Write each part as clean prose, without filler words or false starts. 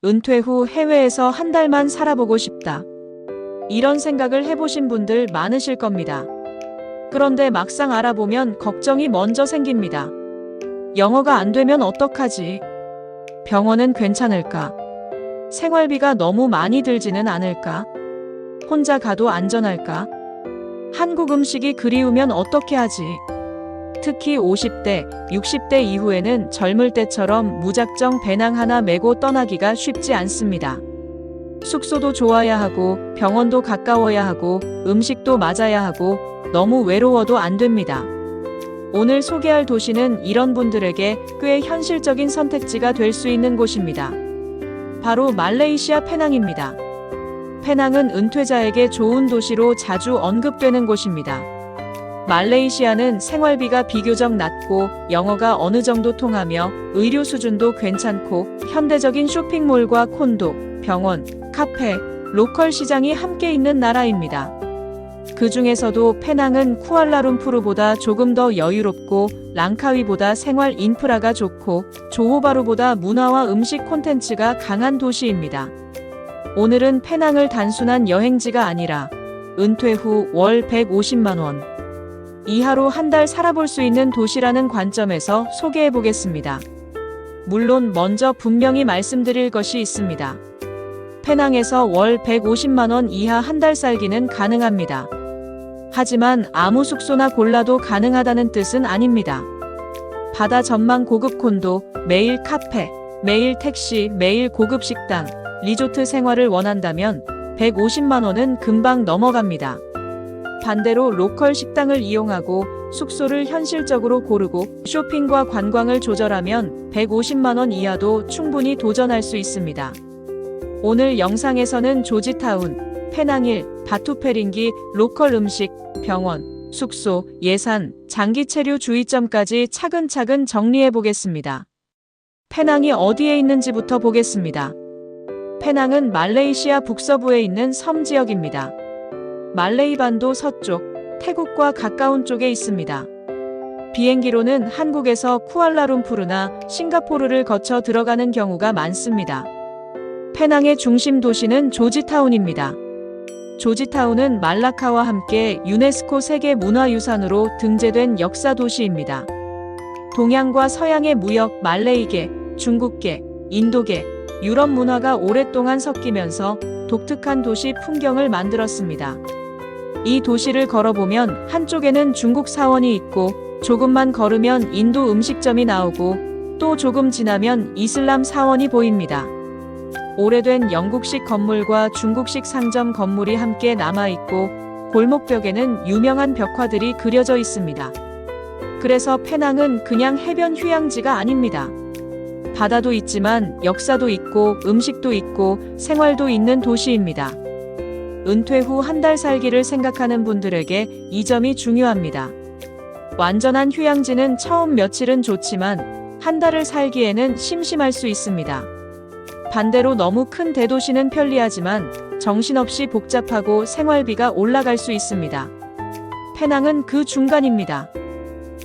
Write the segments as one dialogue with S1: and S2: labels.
S1: 은퇴 후 해외에서 한 달만 살아보고 싶다. 이런 생각을 해보신 분들 많으실 겁니다. 그런데 막상 알아보면 걱정이 먼저 생깁니다. 영어가 안 되면 어떡하지? 병원은 괜찮을까? 생활비가 너무 많이 들지는 않을까? 혼자 가도 안전할까? 한국 음식이 그리우면 어떻게 하지? 특히 50대, 60대 이후에는 젊을 때처럼 무작정 배낭 하나 메고 떠나기가 쉽지 않습니다. 숙소도 좋아야 하고, 병원도 가까워야 하고, 음식도 맞아야 하고, 너무 외로워도 안 됩니다. 오늘 소개할 도시는 이런 분들에게 꽤 현실적인 선택지가 될 수 있는 곳입니다. 바로 말레이시아 페낭입니다. 페낭은 은퇴자에게 좋은 도시로 자주 언급되는 곳입니다. 말레이시아는 생활비가 비교적 낮고 영어가 어느 정도 통하며 의료 수준도 괜찮고 현대적인 쇼핑몰과 콘도, 병원, 카페, 로컬 시장이 함께 있는 나라입니다. 그 중에서도 페낭은 쿠알라룸푸르보다 조금 더 여유롭고 랑카위보다 생활 인프라가 좋고 조호바루보다 문화와 음식 콘텐츠가 강한 도시입니다. 오늘은 페낭을 단순한 여행지가 아니라 은퇴 후 월 150만 원 이하로 한 달 살아볼 수 있는 도시라는 관점에서 소개해 보겠습니다. 물론 먼저 분명히 말씀드릴 것이 있습니다. 페낭에서 월 150만 원 이하 한 달 살기는 가능합니다. 하지만 아무 숙소나 골라도 가능하다는 뜻은 아닙니다. 바다 전망 고급 콘도, 매일 카페, 매일 택시, 매일 고급 식당, 리조트 생활을 원한다면 150만 원은 금방 넘어갑니다. 반대로 로컬 식당을 이용하고 숙소를 현실적으로 고르고 쇼핑과 관광을 조절하면 150만 원 이하도 충분히 도전할 수 있습니다. 오늘 영상에서는 조지타운, 페낭일, 바투페링기, 로컬 음식, 병원, 숙소, 예산, 장기 체류 주의점까지 차근차근 정리해 보겠습니다. 페낭이 어디에 있는지부터 보겠습니다. 페낭은 말레이시아 북서부에 있는 섬 지역입니다. 말레이반도 서쪽, 태국과 가까운 쪽에 있습니다. 비행기로는 한국에서 쿠알라룸푸르나 싱가포르를 거쳐 들어가는 경우가 많습니다. 페낭의 중심 도시는 조지타운입니다. 조지타운은 말라카와 함께 유네스코 세계문화유산으로 등재된 역사 도시입니다. 동양과 서양의 무역, 말레이계, 중국계, 인도계, 유럽 문화가 오랫동안 섞이면서 독특한 도시 풍경을 만들었습니다. 이 도시를 걸어보면 한쪽에는 중국 사원이 있고 조금만 걸으면 인도 음식점이 나오고 또 조금 지나면 이슬람 사원이 보입니다. 오래된 영국식 건물과 중국식 상점 건물이 함께 남아있고 골목벽에는 유명한 벽화들이 그려져 있습니다. 그래서 페낭은 그냥 해변 휴양지가 아닙니다. 바다도 있지만 역사도 있고 음식도 있고 생활도 있는 도시입니다. 은퇴 후 한 달 살기를 생각하는 분들에게 이 점이 중요합니다. 완전한 휴양지는 처음 며칠은 좋지만 한 달을 살기에는 심심할 수 있습니다. 반대로 너무 큰 대도시는 편리하지만 정신없이 복잡하고 생활비가 올라갈 수 있습니다. 페낭은 그 중간입니다.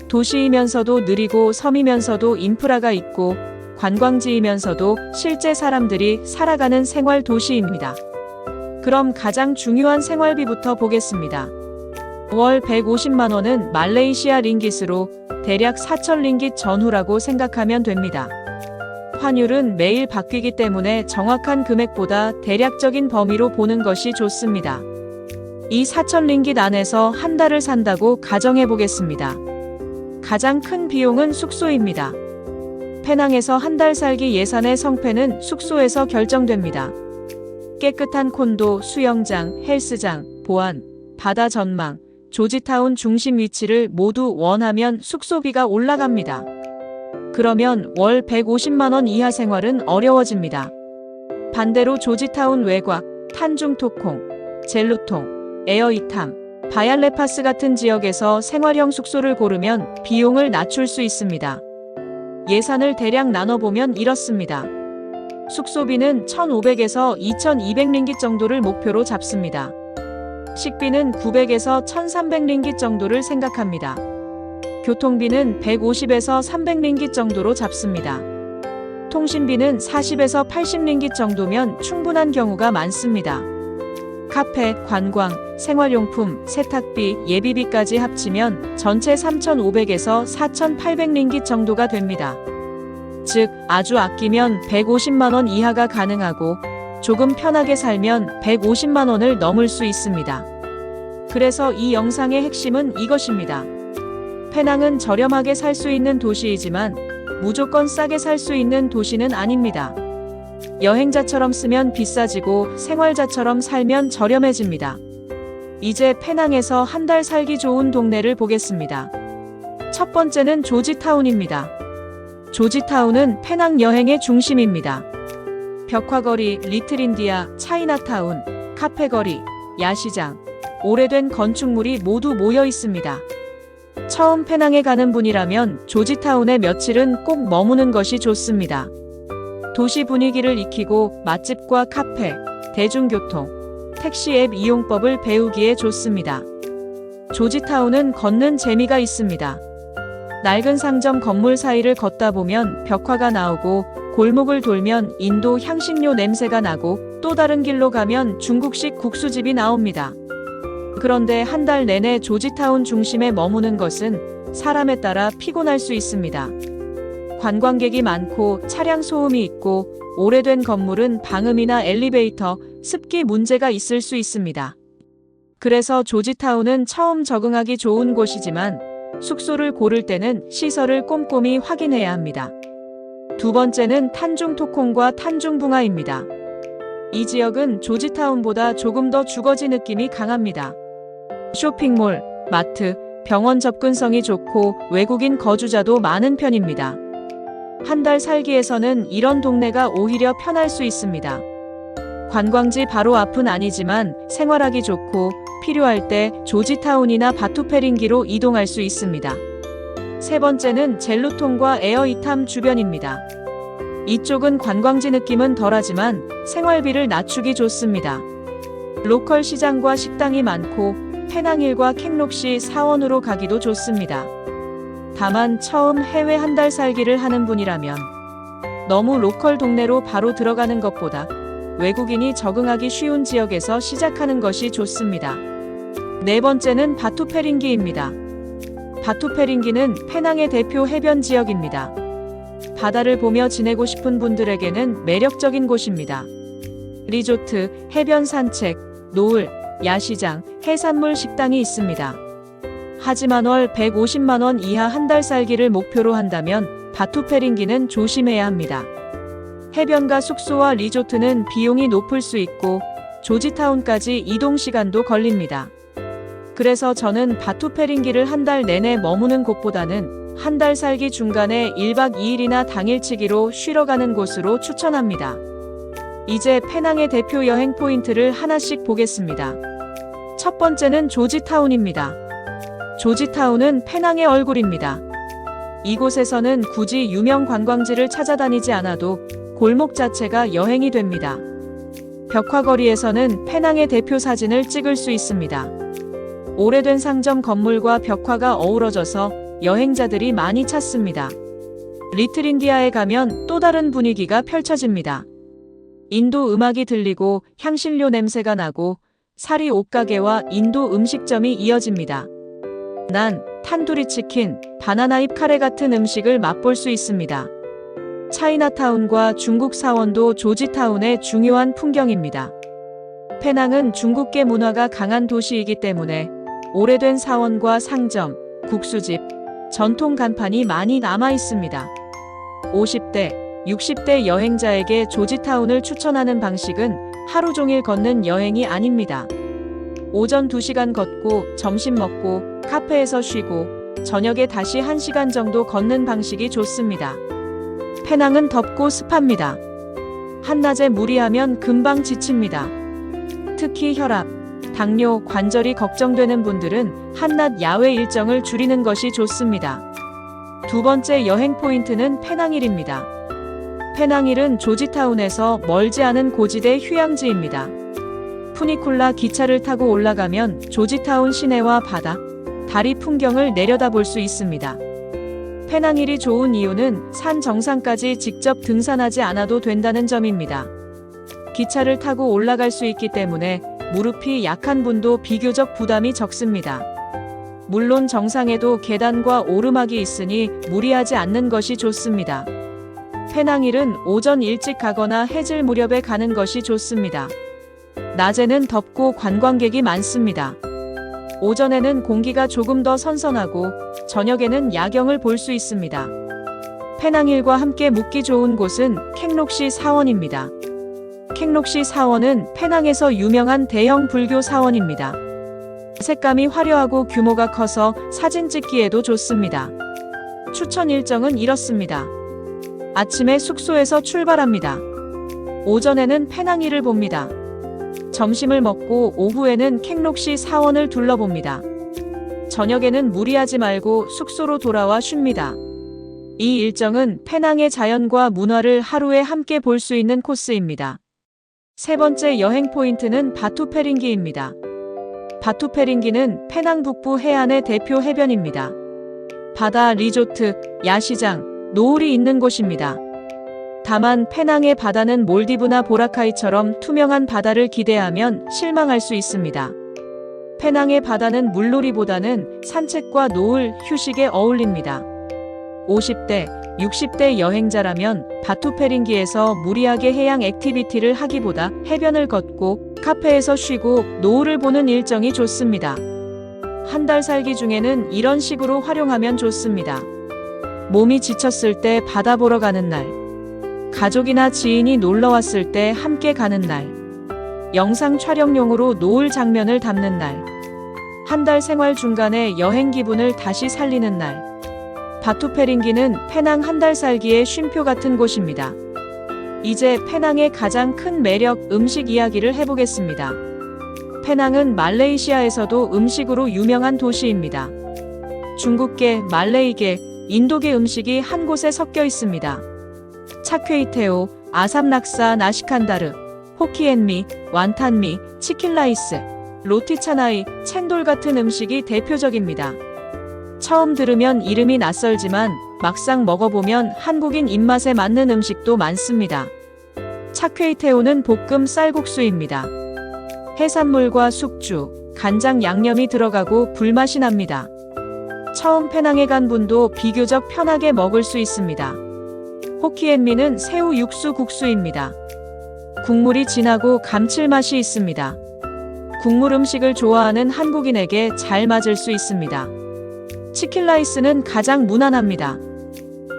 S1: 도시이면서도 느리고 섬이면서도 인프라가 있고 관광지이면서도 실제 사람들이 살아가는 생활 도시입니다. 그럼 가장 중요한 생활비부터 보겠습니다. 월 150만 원은 말레이시아 링깃으로 대략 4천 링깃 전후라고 생각하면 됩니다. 환율은 매일 바뀌기 때문에 정확한 금액보다 대략적인 범위로 보는 것이 좋습니다. 이 4천 링깃 안에서 한 달을 산다고 가정해 보겠습니다. 가장 큰 비용은 숙소입니다. 페낭에서 한 달 살기 예산의 성패는 숙소에서 결정됩니다. 깨끗한 콘도, 수영장, 헬스장, 보안, 바다 전망, 조지타운 중심 위치를 모두 원하면 숙소비가 올라갑니다. 그러면 월 150만 원 이하 생활은 어려워집니다. 반대로 조지타운 외곽, 탄중토콩, 젤루통, 에어이탐, 바얄레파스 같은 지역에서 생활형 숙소를 고르면 비용을 낮출 수 있습니다. 예산을 대략 나눠보면 이렇습니다. 숙소비는 1,500에서 2,200 링깃 정도를 목표로 잡습니다. 식비는 900에서 1,300 링깃 정도를 생각합니다. 교통비는 150에서 300 링깃 정도로 잡습니다. 통신비는 40에서 80링깃 정도면 충분한 경우가 많습니다. 카페, 관광, 생활용품, 세탁비, 예비비까지 합치면 전체 3,500에서 4,800링깃 정도가 됩니다. 즉, 아주 아끼면 150만 원 이하가 가능하고 조금 편하게 살면 150만 원을 넘을 수 있습니다. 그래서 이 영상의 핵심은 이것입니다. 페낭은 저렴하게 살 수 있는 도시이지만 무조건 싸게 살 수 있는 도시는 아닙니다. 여행자처럼 쓰면 비싸지고 생활자처럼 살면 저렴해집니다. 이제 페낭에서 한 달 살기 좋은 동네를 보겠습니다. 첫 번째는 조지타운입니다. 조지타운은 페낭 여행의 중심입니다. 벽화거리, 리틀인디아, 차이나타운, 카페거리, 야시장, 오래된 건축물이 모두 모여 있습니다. 처음 페낭에 가는 분이라면 조지타운에 며칠은 꼭 머무는 것이 좋습니다. 도시 분위기를 익히고 맛집과 카페, 대중교통, 택시 앱 이용법을 배우기에 좋습니다. 조지타운은 걷는 재미가 있습니다. 낡은 상점 건물 사이를 걷다 보면 벽화가 나오고 골목을 돌면 인도 향신료 냄새가 나고 또 다른 길로 가면 중국식 국수집이 나옵니다. 그런데 한 달 내내 조지타운 중심에 머무는 것은 사람에 따라 피곤할 수 있습니다. 관광객이 많고 차량 소음이 있고 오래된 건물은 방음이나 엘리베이터, 습기 문제가 있을 수 있습니다. 그래서 조지타운은 처음 적응하기 좋은 곳이지만 숙소를 고를 때는 시설을 꼼꼼히 확인해야 합니다. 두 번째는 탄중토콩과 탄중붕아입니다. 이 지역은 조지타운보다 조금 더 주거지 느낌이 강합니다. 쇼핑몰, 마트, 병원 접근성이 좋고 외국인 거주자도 많은 편입니다. 한 달 살기에서는 이런 동네가 오히려 편할 수 있습니다. 관광지 바로 앞은 아니지만 생활하기 좋고 필요할 때 조지타운이나 바투페링기로 이동할 수 있습니다. 세 번째는 젤루통과 에어이탐 주변입니다. 이쪽은 관광지 느낌은 덜하지만 생활비를 낮추기 좋습니다. 로컬 시장과 식당이 많고 페낭일과 캥록시 사원으로 가기도 좋습니다. 다만 처음 해외 한 달 살기를 하는 분이라면 너무 로컬 동네로 바로 들어가는 것보다 외국인이 적응하기 쉬운 지역에서 시작하는 것이 좋습니다. 네 번째는 바투페링기입니다. 바투페링기는 페낭의 대표 해변 지역입니다. 바다를 보며 지내고 싶은 분들에게는 매력적인 곳입니다. 리조트, 해변 산책, 노을, 야시장, 해산물 식당이 있습니다. 하지만 월 150만 원 이하 한 달 살기를 목표로 한다면 바투페링기는 조심해야 합니다. 해변가 숙소와 리조트는 비용이 높을 수 있고 조지타운까지 이동 시간도 걸립니다. 그래서 저는 바투페링기를 한 달 내내 머무는 곳보다는 한 달 살기 중간에 1박 2일이나 당일치기로 쉬러 가는 곳으로 추천합니다. 이제 페낭의 대표 여행 포인트를 하나씩 보겠습니다. 첫 번째는 조지타운입니다. 조지타운은 페낭의 얼굴입니다. 이곳에서는 굳이 유명 관광지를 찾아다니지 않아도 골목 자체가 여행이 됩니다. 벽화거리에서는 페낭의 대표 사진을 찍을 수 있습니다. 오래된 상점 건물과 벽화가 어우러져서 여행자들이 많이 찾습니다. 리틀인디아에 가면 또 다른 분위기가 펼쳐집니다. 인도 음악이 들리고 향신료 냄새가 나고 사리 옷가게와 인도 음식점이 이어집니다. 난, 탄두리 치킨, 바나나잎 카레 같은 음식을 맛볼 수 있습니다. 차이나타운과 중국 사원도 조지타운의 중요한 풍경입니다. 페낭은 중국계 문화가 강한 도시이기 때문에 오래된 사원과 상점, 국수집, 전통 간판이 많이 남아 있습니다. 50대, 60대 여행자에게 조지타운을 추천하는 방식은 하루 종일 걷는 여행이 아닙니다. 오전 2시간 걷고 점심 먹고 카페에서 쉬고 저녁에 다시 1시간 정도 걷는 방식이 좋습니다. 페낭은 덥고 습합니다. 한낮에 무리하면 금방 지칩니다. 특히 혈압, 당뇨, 관절이 걱정되는 분들은 한낮 야외 일정을 줄이는 것이 좋습니다. 두 번째 여행 포인트는 페낭일입니다. 페낭일은 조지타운에서 멀지 않은 고지대 휴양지입니다. 푸니쿨라 기차를 타고 올라가면 조지타운 시내와 바다, 다리 풍경을 내려다볼 수 있습니다. 페낭힐이 좋은 이유는 산 정상까지 직접 등산하지 않아도 된다는 점입니다. 기차를 타고 올라갈 수 있기 때문에 무릎이 약한 분도 비교적 부담이 적습니다. 물론 정상에도 계단과 오르막이 있으니 무리하지 않는 것이 좋습니다. 페낭힐은 오전 일찍 가거나 해질 무렵에 가는 것이 좋습니다. 낮에는 덥고 관광객이 많습니다. 오전에는 공기가 조금 더 선선하고 저녁에는 야경을 볼 수 있습니다. 페낭힐과 함께 묵기 좋은 곳은 캥록시 사원입니다. 캥록시 사원은 페낭에서 유명한 대형 불교 사원입니다. 색감이 화려하고 규모가 커서 사진 찍기에도 좋습니다. 추천 일정은 이렇습니다. 아침에 숙소에서 출발합니다. 오전에는 페낭힐을 봅니다. 점심을 먹고 오후에는 캥록시 사원을 둘러봅니다. 저녁에는 무리하지 말고 숙소로 돌아와 쉽니다. 이 일정은 페낭의 자연과 문화를 하루에 함께 볼 수 있는 코스입니다. 세 번째 여행 포인트는 바투페링기입니다. 바투페링기는 페낭 북부 해안의 대표 해변입니다. 바다, 리조트, 야시장, 노을이 있는 곳입니다. 다만 페낭의 바다는 몰디브나 보라카이처럼 투명한 바다를 기대하면 실망할 수 있습니다. 페낭의 바다는 물놀이보다는 산책과 노을, 휴식에 어울립니다. 50대, 60대 여행자라면 바투페링기에서 무리하게 해양 액티비티를 하기보다 해변을 걷고 카페에서 쉬고 노을을 보는 일정이 좋습니다. 한 달 살기 중에는 이런 식으로 활용하면 좋습니다. 몸이 지쳤을 때 바다 보러 가는 날, 가족이나 지인이 놀러 왔을 때 함께 가는 날, 영상 촬영용으로 노을 장면을 담는 날, 한 달 생활 중간에 여행 기분을 다시 살리는 날. 바투페링기는 페낭 한 달 살기의 쉼표 같은 곳입니다. 이제 페낭의 가장 큰 매력 음식 이야기를 해보겠습니다. 페낭은 말레이시아에서도 음식으로 유명한 도시입니다. 중국계, 말레이계, 인도계 음식이 한 곳에 섞여 있습니다. 차퀘이테오, 아삼락사, 나시칸다르, 호키엔미, 완탄미, 치킨라이스, 로티차나이, 챈돌 같은 음식이 대표적입니다. 처음 들으면 이름이 낯설지만 막상 먹어보면 한국인 입맛에 맞는 음식도 많습니다. 차퀘이테오는 볶음 쌀국수입니다. 해산물과 숙주, 간장 양념이 들어가고 불맛이 납니다. 처음 페낭에 간 분도 비교적 편하게 먹을 수 있습니다. 호키엔미는 새우 육수 국수입니다. 국물이 진하고 감칠맛이 있습니다. 국물 음식을 좋아하는 한국인에게 잘 맞을 수 있습니다. 치킨라이스는 가장 무난합니다.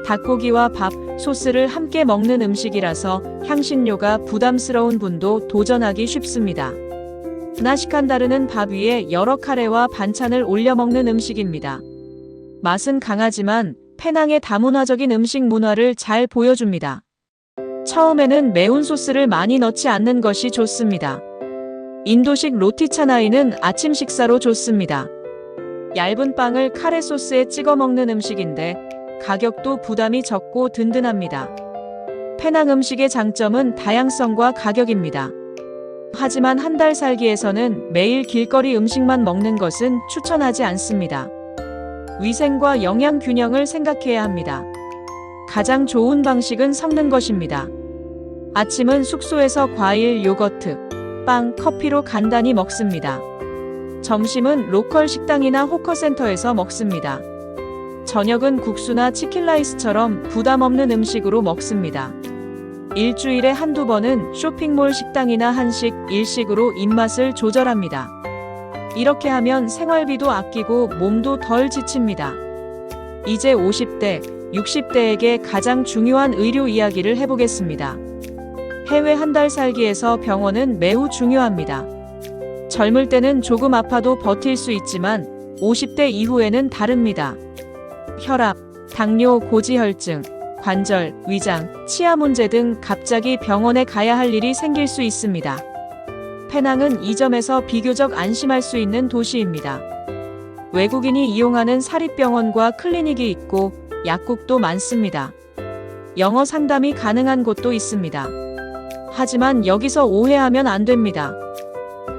S1: 닭고기와 밥, 소스를 함께 먹는 음식이라서 향신료가 부담스러운 분도 도전하기 쉽습니다. 나시칸다르는 밥 위에 여러 카레와 반찬을 올려 먹는 음식입니다. 맛은 강하지만 페낭의 다문화적인 음식 문화를 잘 보여줍니다. 처음에는 매운 소스를 많이 넣지 않는 것이 좋습니다. 인도식 로티차나이는 아침 식사로 좋습니다. 얇은 빵을 카레 소스에 찍어 먹는 음식인데 가격도 부담이 적고 든든합니다. 페낭 음식의 장점은 다양성과 가격입니다. 하지만 한 달 살기에서는 매일 길거리 음식만 먹는 것은 추천하지 않습니다. 위생과 영양 균형을 생각해야 합니다. 가장 좋은 방식은 섞는 것입니다. 아침은 숙소에서 과일, 요거트, 빵, 커피로 간단히 먹습니다. 점심은 로컬 식당이나 호커센터에서 먹습니다. 저녁은 국수나 치킨라이스처럼 부담 없는 음식으로 먹습니다. 일주일에 한두 번은 쇼핑몰 식당이나 한식, 일식으로 입맛을 조절합니다. 이렇게 하면 생활비도 아끼고 몸도 덜 지칩니다. 이제 50대, 60대에게 가장 중요한 의료 이야기를 해보겠습니다. 해외 한 달 살기에서 병원은 매우 중요합니다. 젊을 때는 조금 아파도 버틸 수 있지만 50대 이후에는 다릅니다. 혈압, 당뇨, 고지혈증, 관절, 위장, 치아 문제 등 갑자기 병원에 가야 할 일이 생길 수 있습니다. 페낭은 이 점에서 비교적 안심할 수 있는 도시입니다. 외국인이 이용하는 사립병원과 클리닉이 있고 약국도 많습니다. 영어 상담이 가능한 곳도 있습니다. 하지만 여기서 오해하면 안 됩니다.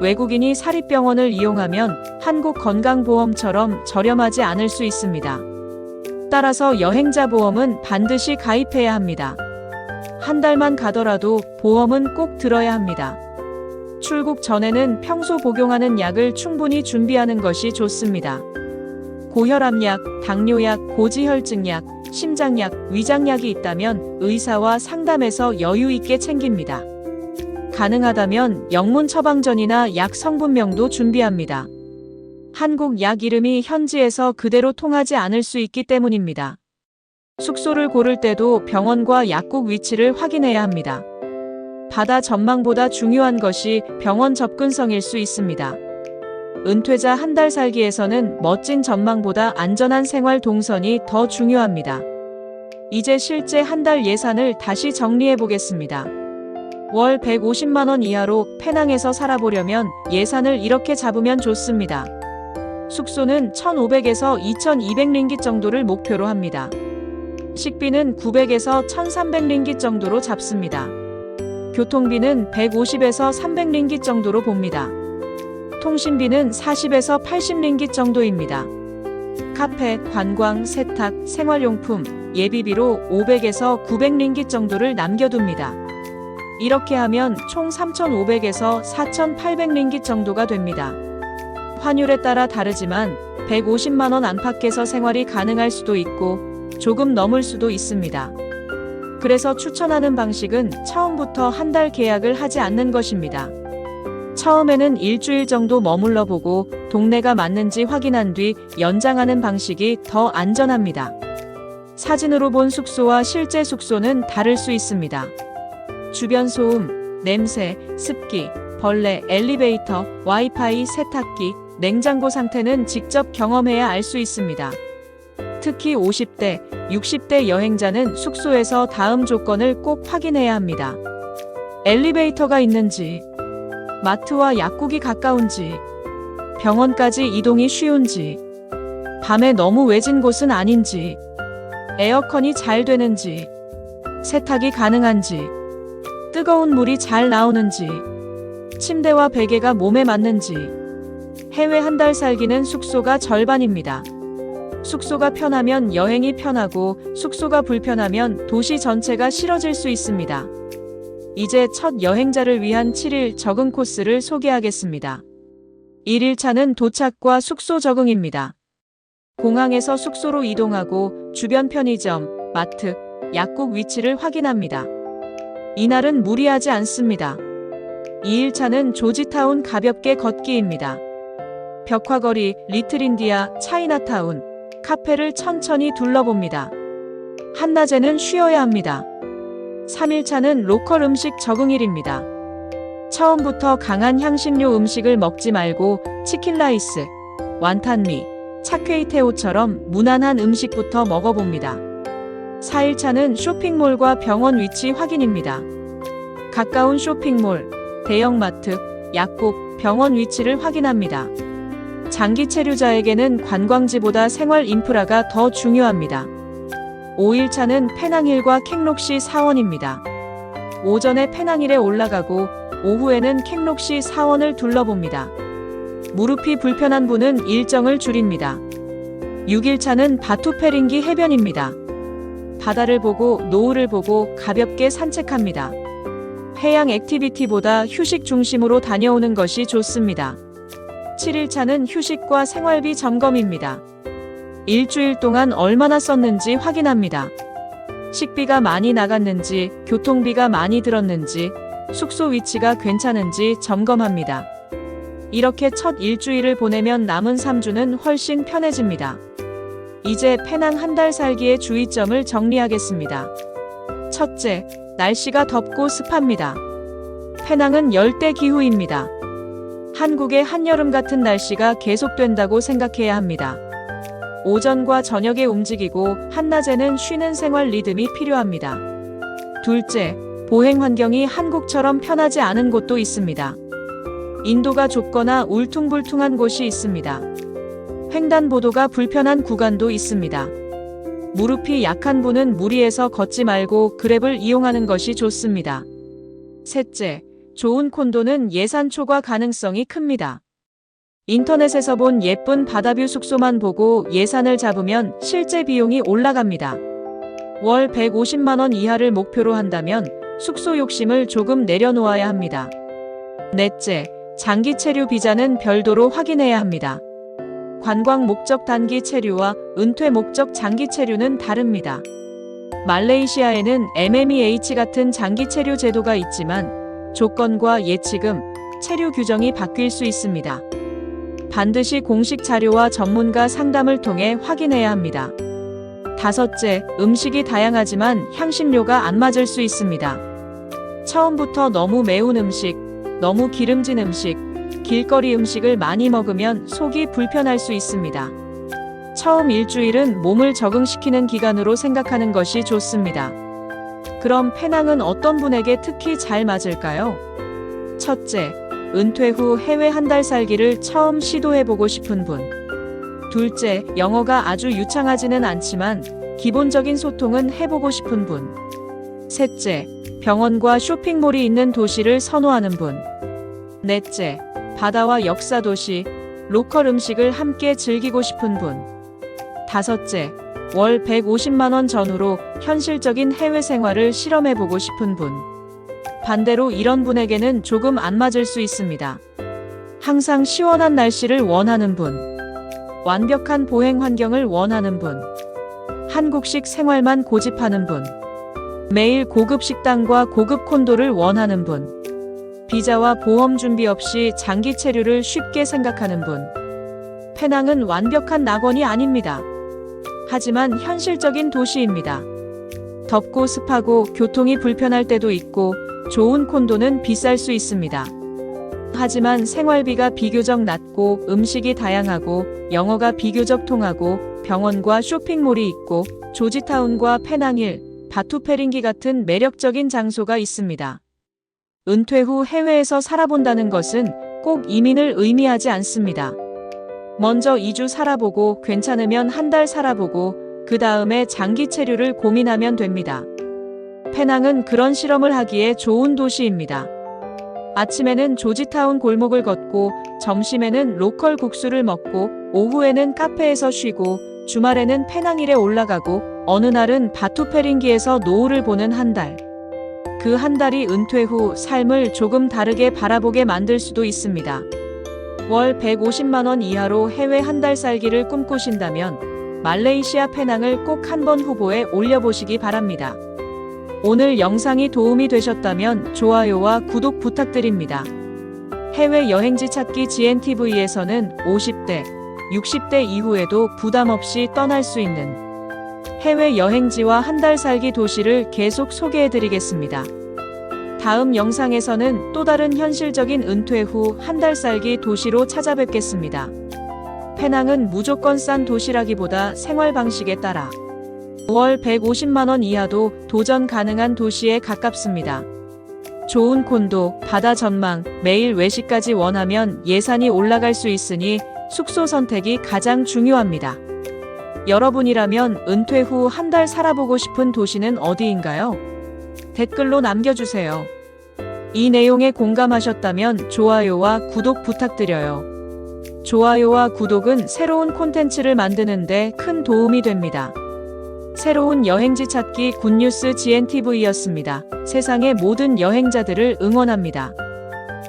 S1: 외국인이 사립병원을 이용하면 한국 건강보험처럼 저렴하지 않을 수 있습니다. 따라서 여행자 보험은 반드시 가입해야 합니다. 한 달만 가더라도 보험은 꼭 들어야 합니다. 출국 전에는 평소 복용하는 약을 충분히 준비하는 것이 좋습니다. 고혈압약, 당뇨약, 고지혈증약, 심장약, 위장약이 있다면 의사와 상담해서 여유 있게 챙깁니다. 가능하다면 영문 처방전이나 약 성분명도 준비합니다. 한국 약 이름이 현지에서 그대로 통하지 않을 수 있기 때문입니다. 숙소를 고를 때도 병원과 약국 위치를 확인해야 합니다. 바다 전망보다 중요한 것이 병원 접근성일 수 있습니다. 은퇴자 한 달 살기에서는 멋진 전망보다 안전한 생활 동선이 더 중요합니다. 이제 실제 한 달 예산을 다시 정리해 보겠습니다. 월 150만 원 이하로 페낭에서 살아보려면 예산을 이렇게 잡으면 좋습니다. 숙소는 1,500에서 2,200링깃 정도를 목표로 합니다. 식비는 900에서 1,300링깃 정도로 잡습니다. 교통비는 150에서 300링깃 정도로 봅니다. 통신비는 40에서 80링깃 정도입니다. 카페, 관광, 세탁, 생활용품, 예비비로 500에서 900링깃 정도를 남겨둡니다. 이렇게 하면 총 3,500에서 4,800링깃 정도가 됩니다. 환율에 따라 다르지만 150만 원 안팎에서 생활이 가능할 수도 있고 조금 넘을 수도 있습니다. 그래서 추천하는 방식은 처음부터 한 달 계약을 하지 않는 것입니다. 처음에는 일주일 정도 머물러 보고 동네가 맞는지 확인한 뒤 연장하는 방식이 더 안전합니다. 사진으로 본 숙소와 실제 숙소는 다를 수 있습니다. 주변 소음, 냄새, 습기, 벌레, 엘리베이터, 와이파이, 세탁기, 냉장고 상태는 직접 경험해야 알 수 있습니다. 특히 50대, 60대 여행자는 숙소에서 다음 조건을 꼭 확인해야 합니다. 엘리베이터가 있는지, 마트와 약국이 가까운지, 병원까지 이동이 쉬운지, 밤에 너무 외진 곳은 아닌지, 에어컨이 잘 되는지, 세탁이 가능한지, 뜨거운 물이 잘 나오는지, 침대와 베개가 몸에 맞는지. 해외 한 달 살기는 숙소가 절반입니다. 숙소가 편하면 여행이 편하고 숙소가 불편하면 도시 전체가 싫어질 수 있습니다. 이제 첫 여행자를 위한 7일 적응 코스를 소개하겠습니다. 1일차는 도착과 숙소 적응입니다. 공항에서 숙소로 이동하고 주변 편의점, 마트, 약국 위치를 확인합니다. 이날은 무리하지 않습니다. 2일차는 조지타운 가볍게 걷기입니다. 벽화거리, 리틀인디아, 차이나타운, 카페를 천천히 둘러봅니다. 한낮에는 쉬어야 합니다. 3일차는 로컬 음식 적응일입니다. 처음부터 강한 향신료 음식을 먹지 말고 치킨 라이스, 완탄미, 차케이테오처럼 무난한 음식부터 먹어봅니다. 4일차는 쇼핑몰과 병원 위치 확인입니다. 가까운 쇼핑몰, 대형마트, 약국, 병원 위치를 확인합니다. 장기 체류자에게는 관광지보다 생활 인프라가 더 중요합니다. 5일차는 페낭힐과 캥록시 사원입니다. 오전에 페낭힐에 올라가고 오후에는 캥록시 사원을 둘러봅니다. 무릎이 불편한 분은 일정을 줄입니다. 6일차는 바투페링기 해변입니다. 바다를 보고 노을을 보고 가볍게 산책합니다. 해양 액티비티보다 휴식 중심으로 다녀오는 것이 좋습니다. 7일차는 휴식과 생활비 점검입니다. 일주일 동안 얼마나 썼는지 확인합니다. 식비가 많이 나갔는지, 교통비가 많이 들었는지, 숙소 위치가 괜찮은지 점검합니다. 이렇게 첫 일주일을 보내면 남은 3주는 훨씬 편해집니다. 이제 페낭 한 달 살기의 주의점을 정리하겠습니다. 첫째, 날씨가 덥고 습합니다. 페낭은 열대 기후입니다. 한국의 한여름 같은 날씨가 계속된다고 생각해야 합니다. 오전과 저녁에 움직이고 한낮에는 쉬는 생활 리듬이 필요합니다. 둘째, 보행 환경이 한국처럼 편하지 않은 곳도 있습니다. 인도가 좁거나 울퉁불퉁한 곳이 있습니다. 횡단보도가 불편한 구간도 있습니다. 무릎이 약한 분은 무리해서 걷지 말고 그랩을 이용하는 것이 좋습니다. 셋째, 좋은 콘도는 예산 초과 가능성이 큽니다. 인터넷에서 본 예쁜 바다뷰 숙소만 보고 예산을 잡으면 실제 비용이 올라갑니다. 월 150만 원 이하를 목표로 한다면 숙소 욕심을 조금 내려놓아야 합니다. 넷째, 장기 체류 비자는 별도로 확인해야 합니다. 관광 목적 단기 체류와 은퇴 목적 장기 체류는 다릅니다. 말레이시아에는 MMEH 같은 장기 체류 제도가 있지만 조건과 예치금, 체류 규정이 바뀔 수 있습니다. 반드시 공식 자료와 전문가 상담을 통해 확인해야 합니다. 다섯째, 음식이 다양하지만 향신료가 안 맞을 수 있습니다. 처음부터 너무 매운 음식, 너무 기름진 음식, 길거리 음식을 많이 먹으면 속이 불편할 수 있습니다. 처음 일주일은 몸을 적응시키는 기간으로 생각하는 것이 좋습니다. 그럼 페낭은 어떤 분에게 특히 잘 맞을까요? 첫째, 은퇴 후 해외 한 달 살기를 처음 시도해보고 싶은 분. 둘째, 영어가 아주 유창하지는 않지만 기본적인 소통은 해보고 싶은 분. 셋째, 병원과 쇼핑몰이 있는 도시를 선호하는 분. 넷째, 바다와 역사 도시, 로컬 음식을 함께 즐기고 싶은 분. 다섯째, 월 150만 원 전후로 현실적인 해외 생활을 실험해보고 싶은 분. 반대로 이런 분에게는 조금 안 맞을 수 있습니다. 항상 시원한 날씨를 원하는 분. 완벽한 보행 환경을 원하는 분. 한국식 생활만 고집하는 분. 매일 고급 식당과 고급 콘도를 원하는 분. 비자와 보험 준비 없이 장기 체류를 쉽게 생각하는 분. 페낭은 완벽한 낙원이 아닙니다. 하지만 현실적인 도시입니다. 덥고 습하고 교통이 불편할 때도 있고 좋은 콘도는 비쌀 수 있습니다. 하지만 생활비가 비교적 낮고 음식이 다양하고 영어가 비교적 통하고 병원과 쇼핑몰이 있고 조지타운과 페낭힐, 바투페링기 같은 매력적인 장소가 있습니다. 은퇴 후 해외에서 살아본다는 것은 꼭 이민을 의미하지 않습니다. 먼저 2주 살아보고 괜찮으면 한 달 살아보고 그 다음에 장기 체류를 고민하면 됩니다. 페낭은 그런 실험을 하기에 좋은 도시입니다. 아침에는 조지타운 골목을 걷고 점심에는 로컬 국수를 먹고 오후에는 카페에서 쉬고 주말에는 페낭힐에 올라가고 어느 날은 바투페링기에서 노을을 보는 한 달. 그 한 달이 은퇴 후 삶을 조금 다르게 바라보게 만들 수도 있습니다. 월 150만 원 이하로 해외 한 달 살기를 꿈꾸신다면 말레이시아 페낭을 꼭 한번 후보에 올려보시기 바랍니다. 오늘 영상이 도움이 되셨다면 좋아요와 구독 부탁드립니다. 해외 여행지 찾기 GNTV에서는 50대, 60대 이후에도 부담 없이 떠날 수 있는 해외 여행지와 한 달 살기 도시를 계속 소개해드리겠습니다. 다음 영상에서는 또 다른 현실적인 은퇴 후 한 달 살기 도시로 찾아뵙겠습니다. 페낭은 무조건 싼 도시라기보다 생활 방식에 따라 월 150만 원 이하도 도전 가능한 도시에 가깝습니다. 좋은 콘도, 바다 전망, 매일 외식까지 원하면 예산이 올라갈 수 있으니 숙소 선택이 가장 중요합니다. 여러분이라면 은퇴 후 한 달 살아보고 싶은 도시는 어디인가요? 댓글로 남겨주세요. 이 내용에 공감하셨다면 좋아요와 구독 부탁드려요. 좋아요와 구독은 새로운 콘텐츠를 만드는 데 큰 도움이 됩니다. 새로운 여행지 찾기 굿뉴스 GNTV였습니다. 세상의 모든 여행자들을 응원합니다.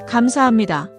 S1: 감사합니다.